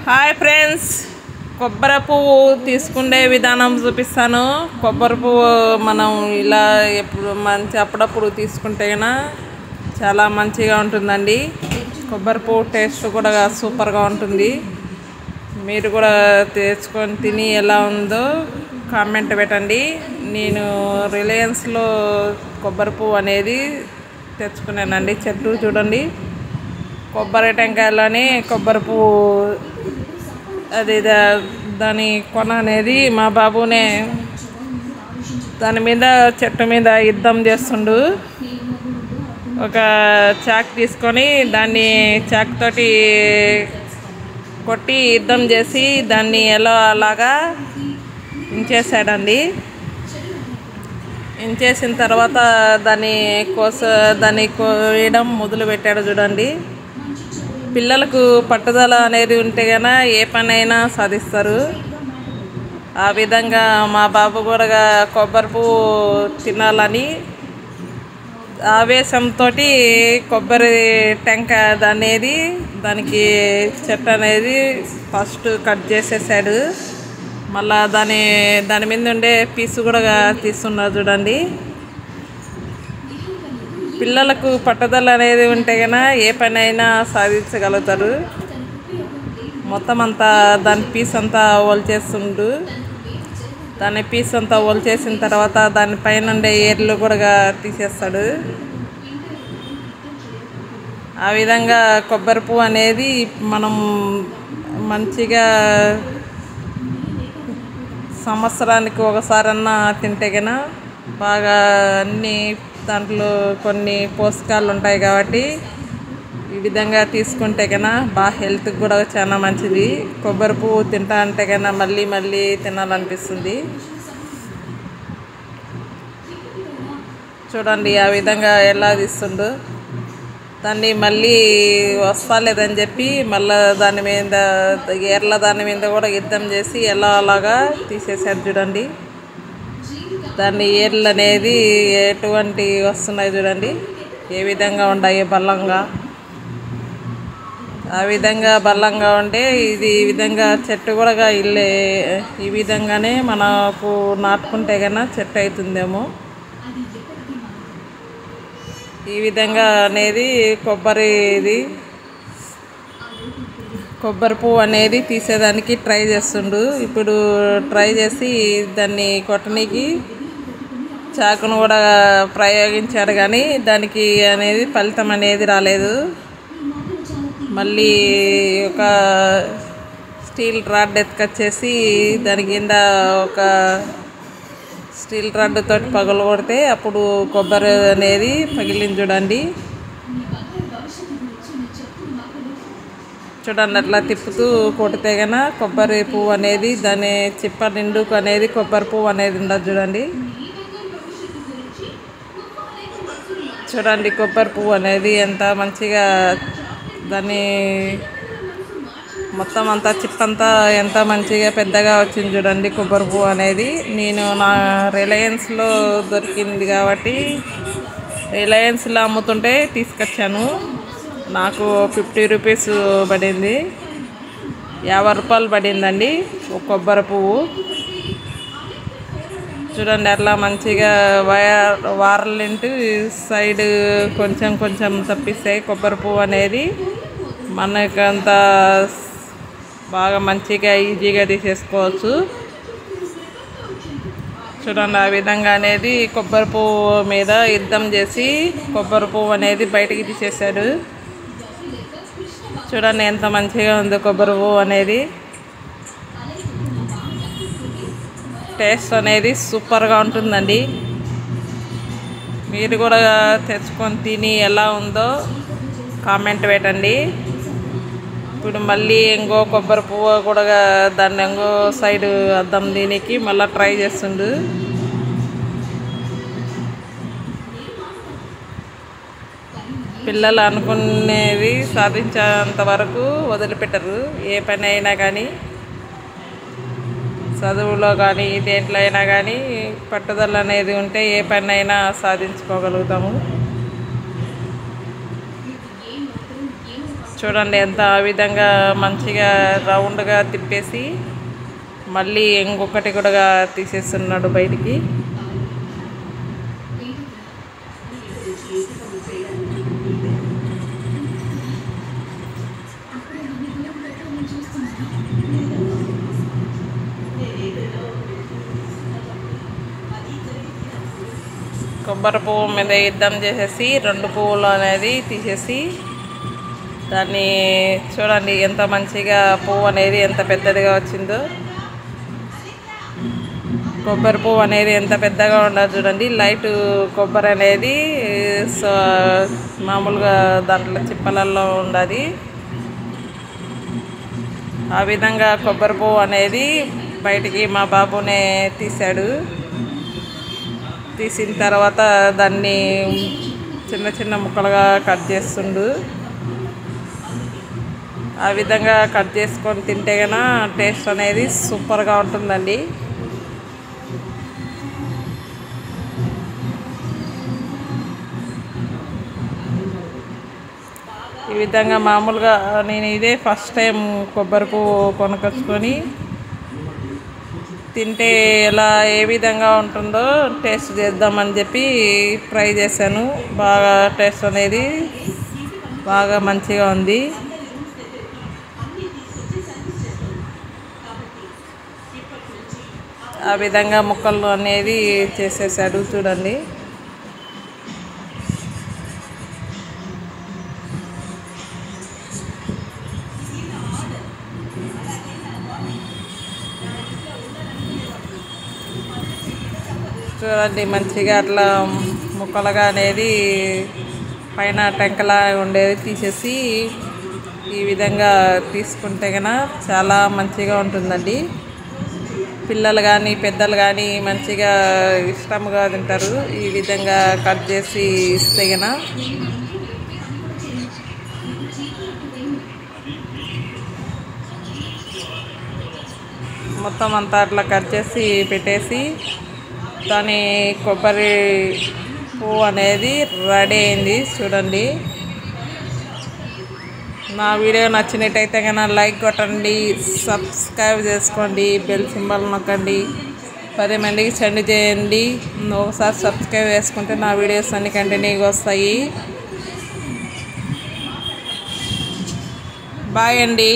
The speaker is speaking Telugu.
హాయ్ ఫ్రెండ్స్, కొబ్బరి పువ్వు తీసుకునే విధానం చూపిస్తాను. కొబ్బరి పువ్వు మనం ఇలా అప్పుడప్పుడు తీసుకుంటే చాలా మంచిగా ఉంటుందండి. కొబ్బరి పువ్వు టేస్ట్ కూడా సూపర్గా ఉంటుంది. మీరు కూడా తెచ్చుకొని తిని ఎలా ఉందో కామెంట్ పెట్టండి. నేను రిలయన్స్లో కొబ్బరి పువ్వు అనేది తెచ్చుకున్నానండి. చెట్టు చూడండి, కొబ్బరి టెంకాయలోని కొబ్బరి పువ్వు అది దాని కొన అనేది మా బాబునే దాని మీద చెట్టు మీద యుద్ధం చేస్తుండు. ఒక చాక్ తీసుకొని దాన్ని చాక్ తోటి కొట్టి యుద్ధం చేసి దాన్ని ఎలా అలాగా ఇంచేసాడండి. ఇంచేసిన తర్వాత దాన్ని కోయడం మొదలు పెట్టాడు. చూడండి, పిల్లలకు పట్టుదల అనేది ఉంటే కనుక ఏ పనైనా సాధిస్తారు. ఆ విధంగా మా బాబు కూడా కొబ్బరి పువ్వు తినాలని ఆవేశంతో కొబ్బరి టెంకాయ దానికి చెట్టు అనేది ఫస్ట్ కట్ చేసేసాడు. మళ్ళా దాని మీద ఉండే పీసు కూడా తీస్తున్నారు. చూడండి, పిల్లలకు పట్టుదల అనేది ఉంటే కనుక ఏ పని అయినా సాధించగలుగుతారు. మొత్తం అంతా దాని పీస్ అంతా ఒలిచేస్తుండు. దాని పీస్ అంతా ఒలిచేసిన తర్వాత దానిపైన ఉండే ఏర్లు కూడా తీసేస్తాడు. ఆ విధంగా కొబ్బరి పువ్వు అనేది మనం మంచిగా సంవత్సరానికి ఒకసారన్నా తింటే కనుక బాగా అన్నీ దాంట్లో కొన్ని పోషకాలు ఉంటాయి కాబట్టి ఈ విధంగా తీసుకుంటే కన్నా బాగా హెల్త్కి కూడా చాలా మంచిది. కొబ్బరి పువ్వు తింటా అంటే కన్నా మళ్ళీ మళ్ళీ తినాలనిపిస్తుంది. చూడండి ఆ విధంగా ఎలా తీస్తుండు. దాన్ని మళ్ళీ వస్తలేదని చెప్పి మళ్ళీ దాని మీద కూడా యుద్ధం చేసి ఎలా అలాగా తీసేసాడు. చూడండి, దాన్ని ఏర్లు అనేది ఎటువంటి వస్తున్నాయి. చూడండి ఏ విధంగా ఉన్నాయి బలంగా. ఆ విధంగా బలంగా ఉంటే ఈ విధంగా చెట్టు కూడా ఈ విధంగానే మనకు నాటుకుంటే కన్నా చెట్టు అవుతుందేమో. ఈ విధంగా అనేది కొబ్బరి పువ్వు అనేది తీసేదానికి ట్రై చేస్తుండు. ఇప్పుడు ట్రై చేసి దాన్ని కొట్టనికి చాకును కూడా ప్రయోగించాడు, కానీ దానికి అనేది ఫలితం అనేది రాలేదు. మళ్ళీ ఒక స్టీల్ రాడ్ ఎత్తుకొచ్చేసి దాని కింద ఒక స్టీల్ రాడ్ తోటి పగలు కొడితే అప్పుడు కొబ్బరి అనేది పగిలింది. చూడండి అట్లా తిప్పుతూ కొడితే కన్నా కొబ్బరి పువ్వు అనేది దాని చిప్ప నిండుకు అనేది కొబ్బరి పువ్వు అనేది ఉండదు. చూడండి కొబ్బరి పువ్వు అనేది ఎంత మంచిగా దాన్ని మొత్తం అంతా చిప్పంతా ఎంత మంచిగా పెద్దగా వచ్చింది. చూడండి కొబ్బరి పువ్వు అనేది నేను నా రిలయన్స్లో దొరికింది కాబట్టి రిలయన్స్లో అమ్ముతుంటే తీసుకొచ్చాను. నాకు 50 రూపీస్ పడింది, 50 రూపాయలు పడిందండి ఒక కొబ్బరి పువ్వు. చూడండి అట్లా మంచిగా వారలింటి సైడ్ కొంచెం కొంచెం తప్పిస్తాయి. కొబ్బరి పువ్వు అనేది మనకంత బాగా మంచిగా ఈజీగా తీసేసుకోవచ్చు. చూడండి ఆ విధంగా అనేది కొబ్బరి పువ్వు మీద యుద్ధం చేసి కొబ్బరి పువ్వు అనేది బయటికి తీసేసాడు. చూడండి ఎంత మంచిగా ఉందో కొబ్బరి పువ్వు అనేది. టేస్ట్ అనేది సూపర్గా ఉంటుందండి. మీరు కూడా తెచ్చుకొని తిని ఎలా ఉందో కామెంట్ పెట్టండి. ఇప్పుడు మళ్ళీ ఇంకో కొబ్బరి పువ్వు కూడా దాన్ని ఇంకో సైడ్ అద్దం దీనికి మళ్ళీ ట్రై చేస్తుండు. పిల్లలు అనుకునేది సాధించేంత వరకు వదిలిపెట్టరు. ఏ పని అయినా కానీ, చదువులో కానీ దేంట్లో అయినా కానీ పట్టుదల అనేది ఉంటే ఏ పని అయినా సాధించుకోగలుగుతాము. చూడండి ఎంత ఆ విధంగా మంచిగా రౌండ్గా తిప్పేసి మళ్ళీ ఇంకొకటి కూడా తీసేస్తున్నాడు బయటికి. కొబ్బరి పువ్వు మీద యుద్ధం చేసేసి 2 పువ్వులు అనేది తీసేసి దాన్ని చూడండి ఎంత మంచిగా పువ్వు అనేది ఎంత పెద్దదిగా వచ్చిందో. కొబ్బరి పువ్వు అనేది ఎంత పెద్దగా ఉండదు చూడండి. లైట్ కొబ్బరి అనేది మామూలుగా దాంట్లో చిప్పలల్లో ఉండదు. ఆ విధంగా కొబ్బరి పువ్వు అనేది బయటికి మా బాబునే తీశాడు. తీసిన తర్వాత దాన్ని చిన్న చిన్న ముక్కలుగా కట్ చేస్తుండు. ఆ విధంగా కట్ చేసుకొని తింటే కన్నా టేస్ట్ అనేది సూపర్గా ఉంటుందండి. ఈ విధంగా మామూలుగా నేను ఇదే ఫస్ట్ టైం కొబ్బరి పువ్వు కొనుకొచ్చుకొని తింటే ఎలా ఏ విధంగా ఉంటుందో టేస్ట్ చేద్దామని చెప్పి ట్రై చేశాను. బాగా టేస్ట్ అనేది బాగా మంచిగా ఉంది. ఆ విధంగా ముక్కలు అనేది చేసేసాడు చూడండి. చూడండి మంచిగా అట్లా ముక్కలుగా అనేది పైన టెంకలా ఉండేది తీసేసి ఈ విధంగా తీసుకుంటే కన్నా చాలా మంచిగా ఉంటుందండి. పిల్లలు కానీ పెద్దలు కానీ మంచిగా ఇష్టంగా తింటారు. ఈ విధంగా కట్ చేసి ఇస్తే కన్నా మొత్తం అంతా అట్లా కట్ చేసి పెట్టేసి దాని కొబ్బరి పువ్వు అనేది రెడీ అయింది చూడండి. నా వీడియో నచ్చినట్టయితే కన్నా లైక్ కొట్టండి, సబ్స్క్రైబ్ చేసుకోండి, బెల్ సింబల్ నొక్కండి, 10 మందికి సెండ్ చేయండి. ఒకసారి సబ్స్క్రైబ్ చేసుకుంటే నా వీడియోస్ అన్ని కంటిన్యూగా వస్తాయి. బాయ్ అండి.